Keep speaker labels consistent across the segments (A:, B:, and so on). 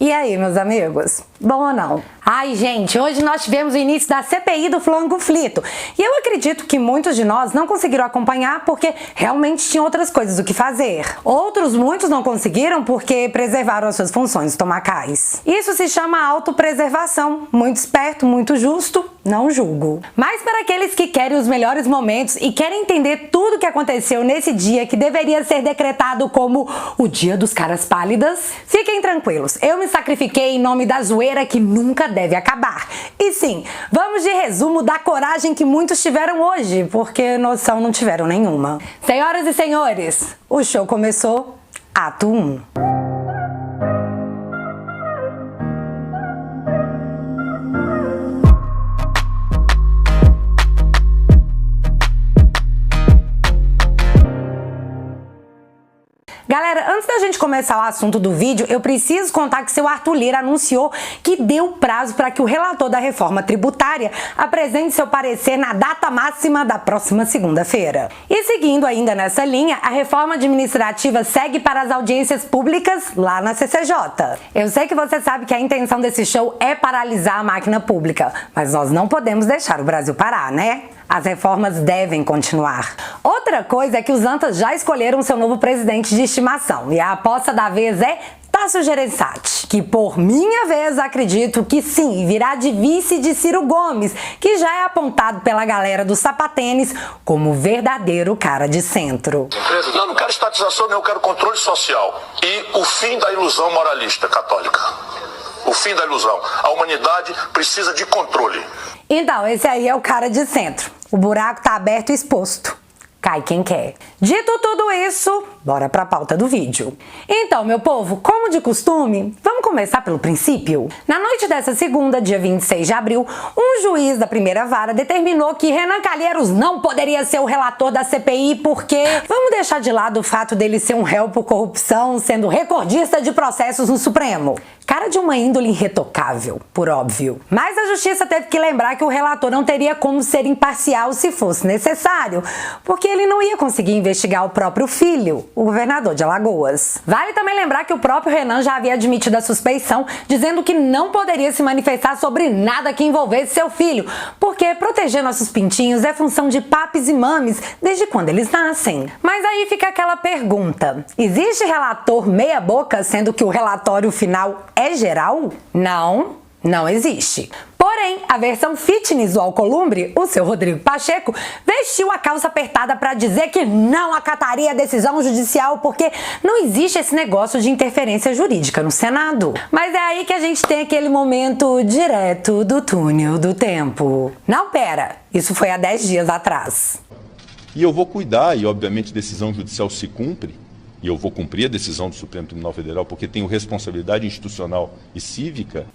A: E aí, meus amigos? Bom ou não? Ai, gente, hoje nós tivemos o início da CPI do Flango Flito. E eu acredito que muitos de nós não conseguiram acompanhar porque realmente tinham outras coisas o que fazer. Muitos não conseguiram porque preservaram as suas funções estomacais. Isso se chama autopreservação. Muito esperto, muito justo, não julgo. Mas para aqueles que querem os melhores momentos e querem entender tudo o que aconteceu nesse dia que deveria ser decretado como o Dia dos Caras Pálidas, fiquem tranquilos, eu me sacrifiquei em nome da zoeira que nunca deve acabar. E sim, vamos de resumo da coragem que muitos tiveram hoje, porque noção não tiveram nenhuma. Senhoras e senhores, o show começou, ato 1. Galera, antes da gente começar o assunto do vídeo, eu preciso contar que seu Arthur Lira anunciou que deu prazo para que o relator da reforma tributária apresente seu parecer na data máxima da próxima segunda-feira. E seguindo ainda nessa linha, a reforma administrativa segue para as audiências públicas lá na CCJ. Eu sei que você sabe que a intenção desse show é paralisar a máquina pública, mas nós não podemos deixar o Brasil parar, né? As reformas devem continuar. Outra coisa é que os antas já escolheram seu novo presidente de estimação e a aposta da vez é Tasso Gereissati, que por minha vez acredito que sim, virá de vice de Ciro Gomes, que já é apontado pela galera do sapatênis como verdadeiro cara de centro.
B: Não quero estatização, eu quero controle social e o fim da ilusão moralista católica. O fim da ilusão. A humanidade precisa de controle.
A: Então, esse aí é o cara de centro. O buraco tá aberto e exposto. Cai quem quer. Dito tudo isso, bora pra pauta do vídeo. Então, meu povo, como de costume, vamos começar pelo princípio? Na noite dessa segunda, dia 26 de abril, um juiz da primeira vara determinou que Renan Calheiros não poderia ser o relator da CPI porque vamos deixar de lado o fato dele ser um réu por corrupção, sendo recordista de processos no Supremo. Cara de uma índole irretocável, por óbvio. Mas a justiça teve que lembrar que o relator não teria como ser imparcial se fosse necessário, porque ele não ia conseguir investigar o próprio filho, o governador de Alagoas. Vale também lembrar que o próprio Renan já havia admitido a suspeição, dizendo que não poderia se manifestar sobre nada que envolvesse seu filho, porque proteger nossos pintinhos é função de papis e mames desde quando eles nascem. Mas aí fica aquela pergunta: existe relator meia boca, sendo que o relatório final é geral? Não existe. Porém, a versão fitness do Alcolumbre, o seu Rodrigo Pacheco, vestiu a calça apertada para dizer que não acataria a decisão judicial porque não existe esse negócio de interferência jurídica no Senado. Mas é aí que a gente tem aquele momento direto do túnel do tempo. Não, pera, isso foi há 10 dias atrás.
C: E eu vou cuidar, e obviamente a decisão judicial se cumpre, e eu vou cumprir a decisão do Supremo Tribunal Federal porque tenho responsabilidade institucional e cívica.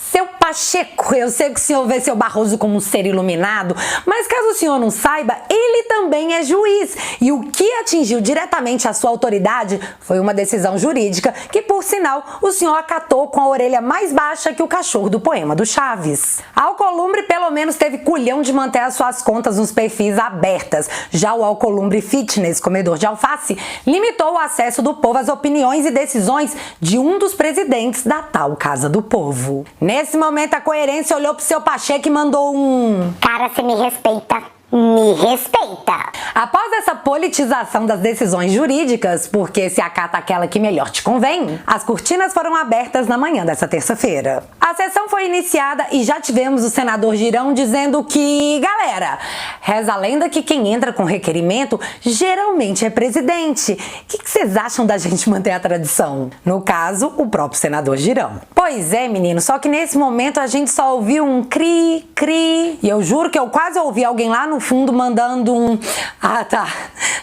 A: Seu Pacheco, eu sei que o senhor vê seu Barroso como um ser iluminado, mas caso o senhor não saiba, ele também é juiz. E o que atingiu diretamente a sua autoridade foi uma decisão jurídica que, por sinal, o senhor acatou com a orelha mais baixa que o cachorro do poema do Chaves. Alcolumbre pelo menos teve culhão de manter as suas contas nos perfis abertas. Já o Alcolumbre Fitness, comedor de alface, limitou o acesso do povo às opiniões e decisões de um dos presidentes da tal Casa do Povo. Nesse momento, a coerência olhou pro seu Pacheco e mandou um...
D: Cara, você me respeita. Me respeita.
A: Após essa politização das decisões jurídicas, porque se acata aquela que melhor te convém, as cortinas foram abertas na manhã dessa terça-feira. A sessão foi iniciada e já tivemos o senador Girão dizendo que, galera, reza a lenda que quem entra com requerimento geralmente é presidente. O que vocês acham da gente manter a tradição? No caso, o próprio senador Girão. Pois é, menino, só que nesse momento a gente só ouviu um cri, cri, e eu juro que eu quase ouvi alguém lá no fundo mandando um... Ah, tá.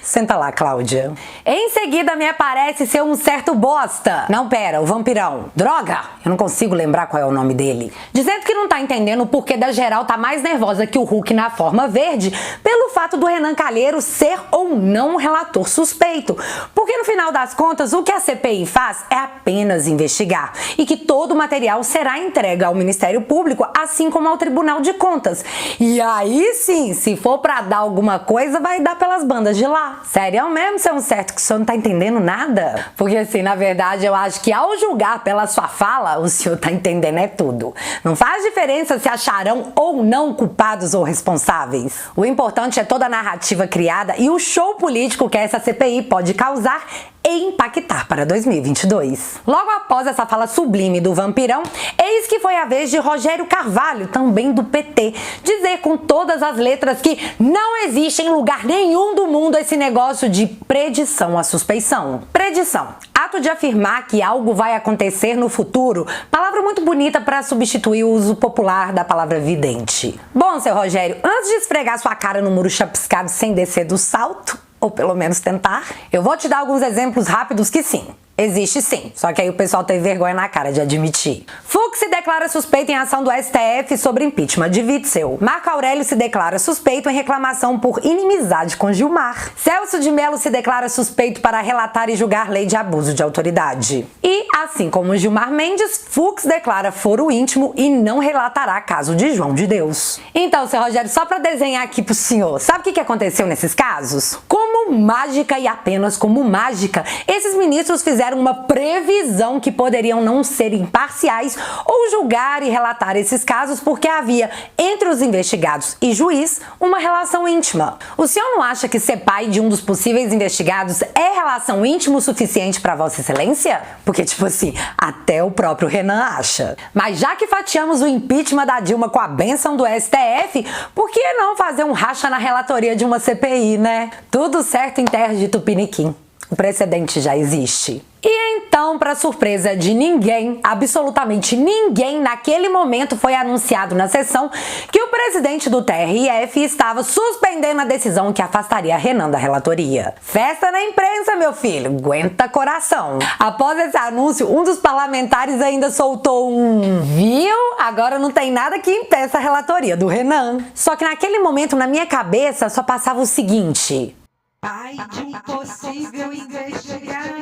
A: Senta lá, Cláudia. Em seguida me aparece ser um certo bosta. Não, pera, o vampirão. Droga! Eu não consigo lembrar qual é o nome dele, dizendo que não tá entendendo o porquê da geral tá mais nervosa que o Hulk na forma verde pelo fato do Renan Calheiros ser ou não um relator suspeito. Porque no final das contas, o que a CPI faz é apenas investigar e que todo o material será entregue ao Ministério Público, assim como ao Tribunal de Contas. E aí sim, se for pra dar alguma coisa, vai dar pelas bandas de lá. Sério mesmo, seu certo que o senhor não tá entendendo nada? Porque assim, na verdade, eu acho que ao julgar pela sua fala, o senhor tá entendendo é tudo. Não faz diferença se acharão ou não culpados ou responsáveis. O importante é toda a narrativa criada e o show político que essa CPI pode causar e impactar para 2022. Logo após essa fala sublime do vampirão, eis que foi a vez de Rogério Carvalho, também do PT, dizer com todas as letras que não existe em lugar nenhum do mundo esse negócio de predição à suspeição. Predição. Ato de afirmar que algo vai acontecer no futuro, palavra muito bonita para substituir o uso popular da palavra vidente. Bom, seu Rogério, antes de esfregar sua cara no muro chapiscado sem descer do salto, ou pelo menos tentar, eu vou te dar alguns exemplos rápidos que sim. Existe sim, só que aí o pessoal teve vergonha na cara de admitir. Fux se declara suspeito em ação do STF sobre impeachment de Witzel. Marco Aurélio se declara suspeito em reclamação por inimizade com Gilmar. Celso de Mello se declara suspeito para relatar e julgar lei de abuso de autoridade. E, assim como Gilmar Mendes, Fux declara foro íntimo e não relatará caso de João de Deus. Então, seu Rogério, só para desenhar aqui pro senhor, sabe o que aconteceu nesses casos? Como mágica e apenas como mágica, esses ministros fizeram uma previsão que poderiam não ser imparciais ou julgar e relatar esses casos porque havia entre os investigados e juiz uma relação íntima. O senhor não acha que ser pai de um dos possíveis investigados é relação íntima o suficiente para Vossa Excelência? Porque, tipo assim, até o próprio Renan acha. Mas já que fatiamos o impeachment da Dilma com a bênção do STF, por que não fazer um racha na relatoria de uma CPI, né? Tudo certo em terra de Tupiniquim. O precedente já existe. E então, para surpresa de ninguém, absolutamente ninguém, naquele momento foi anunciado na sessão que o presidente do TRF estava suspendendo a decisão que afastaria Renan da relatoria. Festa na imprensa, meu filho, aguenta coração. Após esse anúncio, um dos parlamentares ainda soltou um viu? Agora não tem nada que impeça a relatoria do Renan. Só que naquele momento, na minha cabeça, só passava o seguinte:
E: pai de um possível investigado,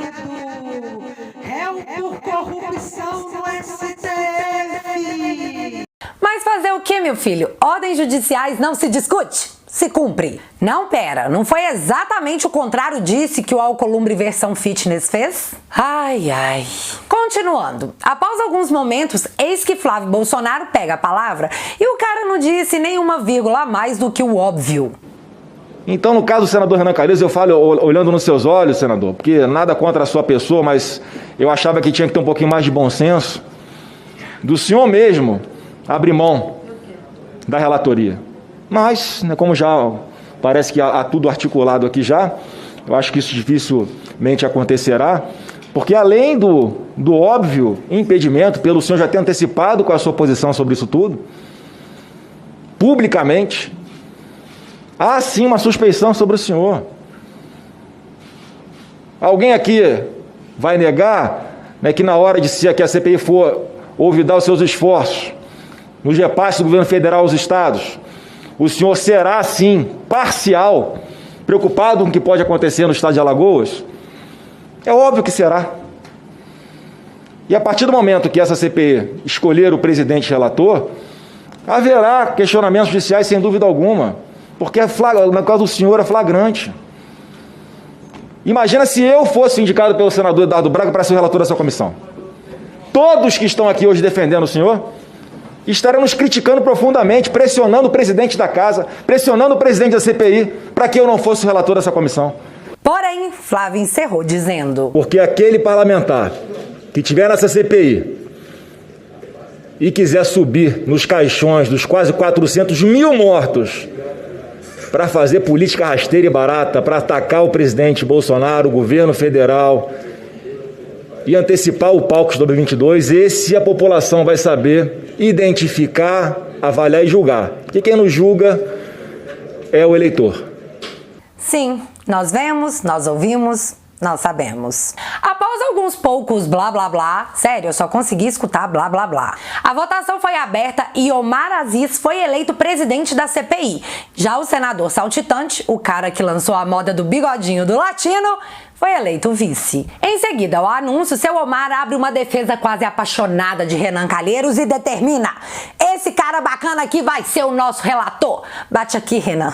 E: réu por corrupção no STF.
A: Mas fazer o que, meu filho? Ordens judiciais não se discute, se cumpre. Não, pera, não foi exatamente o contrário disso que o Alcolumbre versão fitness fez? Ai, ai. Continuando, após alguns momentos, eis que Flávio Bolsonaro pega a palavra e o cara não disse nenhuma vírgula a mais do que o óbvio.
F: Então, no caso do senador Renan Calheiros, eu falo olhando nos seus olhos, senador, porque nada contra a sua pessoa, mas eu achava que tinha que ter um pouquinho mais de bom senso, do senhor mesmo abrir mão da relatoria. Mas, né, como já parece que há tudo articulado aqui já, eu acho que isso dificilmente acontecerá, porque além do óbvio impedimento, pelo senhor já ter antecipado com a sua posição sobre isso tudo, publicamente, há sim uma suspeição sobre o senhor. Alguém aqui vai negar, né, que na hora que a CPI for olvidar os seus esforços nos repasses do governo federal aos estados, o senhor será sim parcial, preocupado com o que pode acontecer no estado de Alagoas? É óbvio que será. E a partir do momento que essa CPI escolher o presidente relator, haverá questionamentos judiciais sem dúvida alguma, porque no caso do senhor é flagrante. Imagina se eu fosse indicado pelo senador Eduardo Braga para ser o relator dessa comissão. Todos que estão aqui hoje defendendo o senhor estarão nos criticando profundamente, pressionando o presidente da casa, pressionando o presidente da CPI para que eu não fosse o relator dessa comissão.
A: Porém, Flávio encerrou dizendo:
F: porque aquele parlamentar que tiver nessa CPI e quiser subir nos caixões dos quase 400 mil mortos para fazer política rasteira e barata, para atacar o presidente Bolsonaro, o governo federal e antecipar o palco de 2022, esse a população vai saber identificar, avaliar e julgar. Porque quem nos julga é o eleitor.
A: Sim, nós vemos, nós ouvimos Nós sabemos. Após alguns poucos blá blá blá, sério, eu só consegui escutar blá blá blá. A votação foi aberta e Omar Aziz foi eleito presidente da CPI. Já o senador saltitante, o cara que lançou a moda do bigodinho do latino, foi eleito vice. Em seguida ao anúncio, seu Omar abre uma defesa quase apaixonada de Renan Calheiros e determina: esse cara bacana aqui vai ser o nosso relator. Bate aqui, Renan.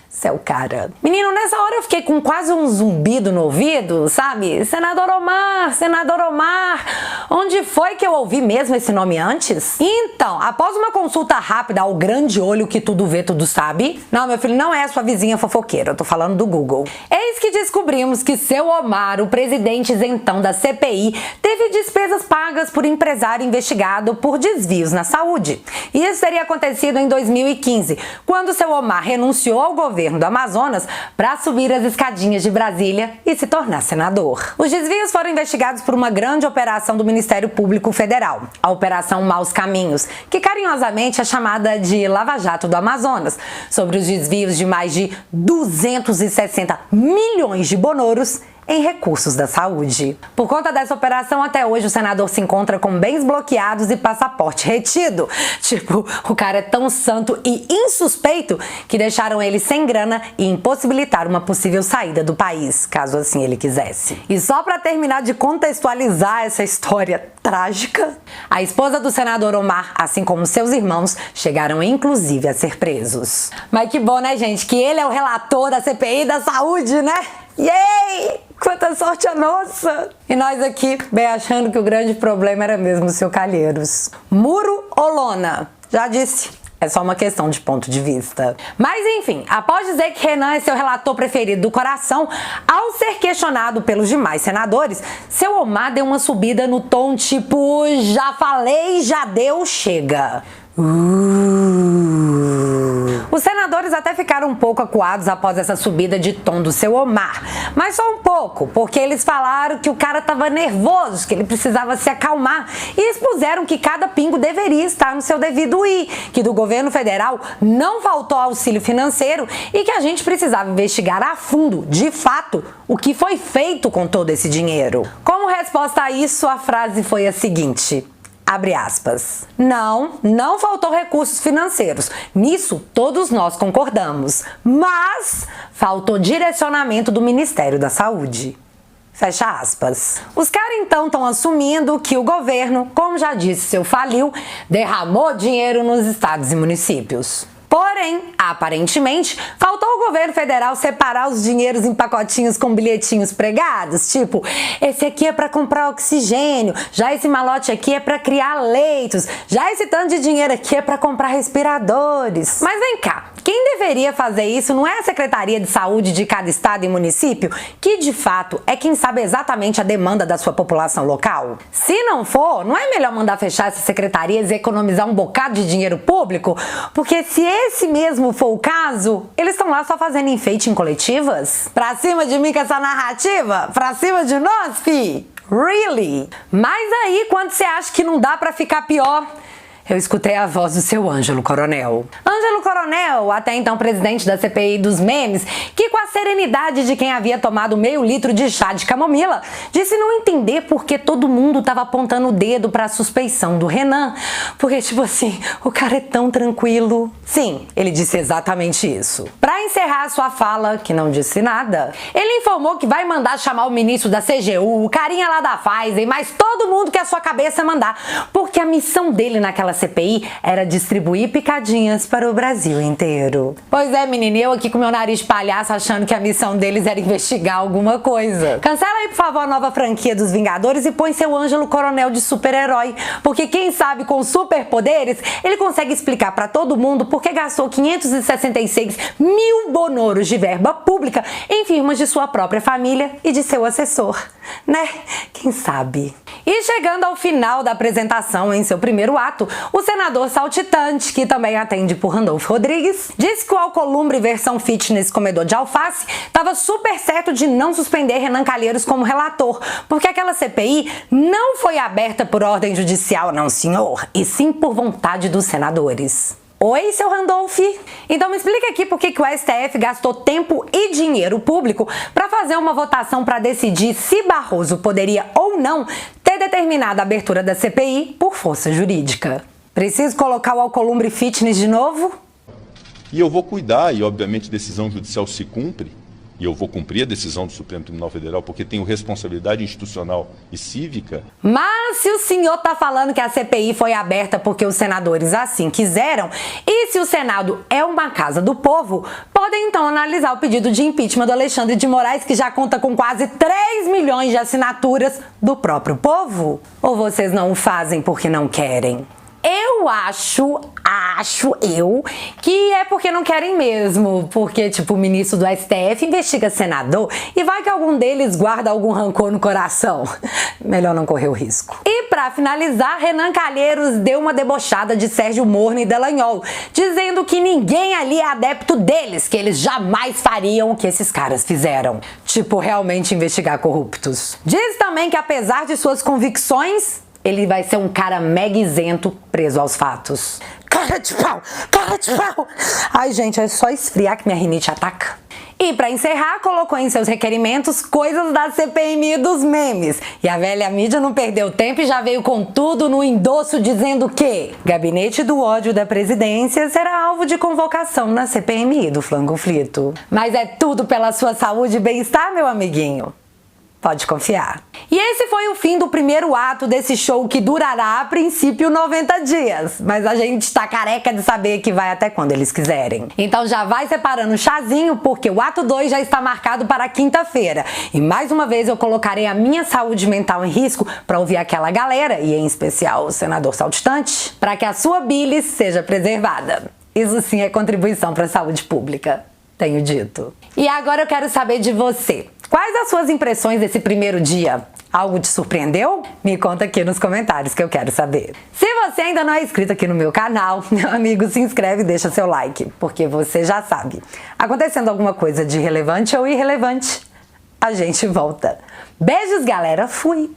A: Seu cara. Menino, nessa hora eu fiquei com quase um zumbido no ouvido, sabe? Senador Omar, onde foi que eu ouvi mesmo esse nome antes? Então, após uma consulta rápida ao grande olho que tudo vê, tudo sabe... Não, meu filho, não é sua vizinha fofoqueira, eu tô falando do Google. Eis que descobrimos que seu Omar, o presidente isentão da CPI, teve despesas pagas por empresário investigado por desvios na saúde. E isso teria acontecido em 2015, quando seu Omar renunciou ao governo do Amazonas para subir as escadinhas de Brasília e se tornar senador. Os desvios foram investigados por uma grande operação do Ministério Público Federal, a Operação Maus Caminhos, que carinhosamente é chamada de Lava Jato do Amazonas, sobre os desvios de mais de 260 milhões de bonoros em recursos da saúde. Por conta dessa operação, até hoje o senador se encontra com bens bloqueados e passaporte retido. Tipo, o cara é tão santo e insuspeito que deixaram ele sem grana e impossibilitaram uma possível saída do país, caso assim ele quisesse. E só para terminar de contextualizar essa história trágica, a esposa do senador Omar, assim como seus irmãos, chegaram inclusive a ser presos. Mas que bom, né, gente, que ele é o relator da CPI da saúde, né? Yay! Quanta sorte a nossa! E nós aqui, bem achando que o grande problema era mesmo o seu Calheiros. Muro ou lona? Já disse, é só uma questão de ponto de vista. Mas enfim, após dizer que Renan é seu relator preferido do coração, ao ser questionado pelos demais senadores, seu Omar deu uma subida no tom tipo: já falei, já deu, chega. Os senadores até ficaram um pouco acuados após essa subida de tom do seu Omar, mas só um pouco, porque eles falaram que o cara estava nervoso, que ele precisava se acalmar e expuseram que cada pingo deveria estar no seu devido i, que do governo federal não faltou auxílio financeiro e que a gente precisava investigar a fundo, de fato, o que foi feito com todo esse dinheiro. Como resposta a isso, a frase foi a seguinte: abre aspas. Não faltou recursos financeiros. Nisso todos nós concordamos. Mas faltou direcionamento do Ministério da Saúde. Fecha aspas. Os caras então estão assumindo que o governo, como já disse, seu faliu, derramou dinheiro nos estados e municípios. Porém, aparentemente, faltou o governo federal separar os dinheiros em pacotinhos com bilhetinhos pregados, tipo, esse aqui é para comprar oxigênio, já esse malote aqui é para criar leitos, já esse tanto de dinheiro aqui é para comprar respiradores. Mas vem cá, quem deveria fazer isso não é a Secretaria de Saúde de cada estado e município, que de fato é quem sabe exatamente a demanda da sua população local? Se não for, não é melhor mandar fechar essas secretarias e economizar um bocado de dinheiro público? Porque se esse mesmo for o caso, eles estão lá só fazendo enfeite em coletivas? Pra cima de mim com essa narrativa? Pra cima de nós, fi? Really? Mas aí, quando você acha que não dá pra ficar pior, eu escutei a voz do seu Ângelo Coronel. Ângelo Coronel, até então presidente da CPI dos memes, que com a serenidade de quem havia tomado meio litro de chá de camomila, disse não entender por que todo mundo estava apontando o dedo para a suspeição do Renan. Porque, tipo assim, o cara é tão tranquilo. Sim, ele disse exatamente isso. Para encerrar sua fala, que não disse nada, ele informou que vai mandar chamar o ministro da CGU, o carinha lá da Pfizer, mas todo mundo que a sua cabeça mandar, porque a missão dele naquela CPI era distribuir picadinhas para o Brasil inteiro. Pois é, menina, eu aqui com meu nariz de palhaço achando que a missão deles era investigar alguma coisa. Cancela aí, por favor, a nova franquia dos Vingadores e põe seu Ângelo Coronel de super-herói, porque quem sabe com superpoderes ele consegue explicar para todo mundo por que gastou 566 mil bonoros de verba pública em firmas de sua própria família e de seu assessor, né? Quem sabe? E chegando ao final da apresentação, em seu primeiro ato, o senador saltitante, que também atende por Randolfo Rodrigues, disse que o Alcolumbre versão fitness comedor de alface estava super certo de não suspender Renan Calheiros como relator, porque aquela CPI não foi aberta por ordem judicial, não senhor, e sim por vontade dos senadores. Oi, seu Randolph? Então me explica aqui por que o STF gastou tempo e dinheiro público para fazer uma votação para decidir se Barroso poderia ou não ter determinado a abertura da CPI por força jurídica. Preciso colocar o Alcolumbre Fitness de novo?
C: E eu vou cuidar, e obviamente decisão judicial se cumpre, e eu vou cumprir a decisão do Supremo Tribunal Federal porque tenho responsabilidade institucional e cívica.
A: Mas se o senhor tá falando que a CPI foi aberta porque os senadores assim quiseram, e se o Senado é uma casa do povo, podem então analisar o pedido de impeachment do Alexandre de Moraes, que já conta com quase 3 milhões de assinaturas do próprio povo? Ou vocês não o fazem porque não querem? Eu acho que é porque não querem mesmo, porque tipo o ministro do STF investiga senador e vai que algum deles guarda algum rancor no coração. Melhor não correr o risco. E pra finalizar, Renan Calheiros deu uma debochada de Sérgio Moro e Dallagnol, dizendo que ninguém ali é adepto deles, que eles jamais fariam o que esses caras fizeram. Tipo, realmente investigar corruptos. Diz também que apesar de suas convicções, ele vai ser um cara mega isento, preso aos fatos. Cara de pau! Cara de pau! Ai, gente, é só esfriar que minha rinite ataca. E pra encerrar, colocou em seus requerimentos coisas da CPMI dos memes. E a velha mídia não perdeu tempo e já veio com tudo no endosso dizendo que Gabinete do Ódio da Presidência será alvo de convocação na CPMI do Flango Frito. Mas é tudo pela sua saúde e bem-estar, meu amiguinho. Pode confiar. E esse foi o fim do primeiro ato desse show que durará, a princípio, 90 dias. Mas a gente tá careca de saber que vai até quando eles quiserem. Então já vai separando o chazinho, porque o ato 2 já está marcado para quinta-feira. E mais uma vez eu colocarei a minha saúde mental em risco para ouvir aquela galera, e em especial o senador saltitante, para que a sua bilis seja preservada. Isso sim é contribuição para a saúde pública. Tenho dito. E agora eu quero saber de você. Quais as suas impressões desse primeiro dia? Algo te surpreendeu? Me conta aqui nos comentários que eu quero saber. Se você ainda não é inscrito aqui no meu canal, meu amigo, se inscreve e deixa seu like, porque você já sabe. Acontecendo alguma coisa de relevante ou irrelevante, a gente volta. Beijos, galera. Fui!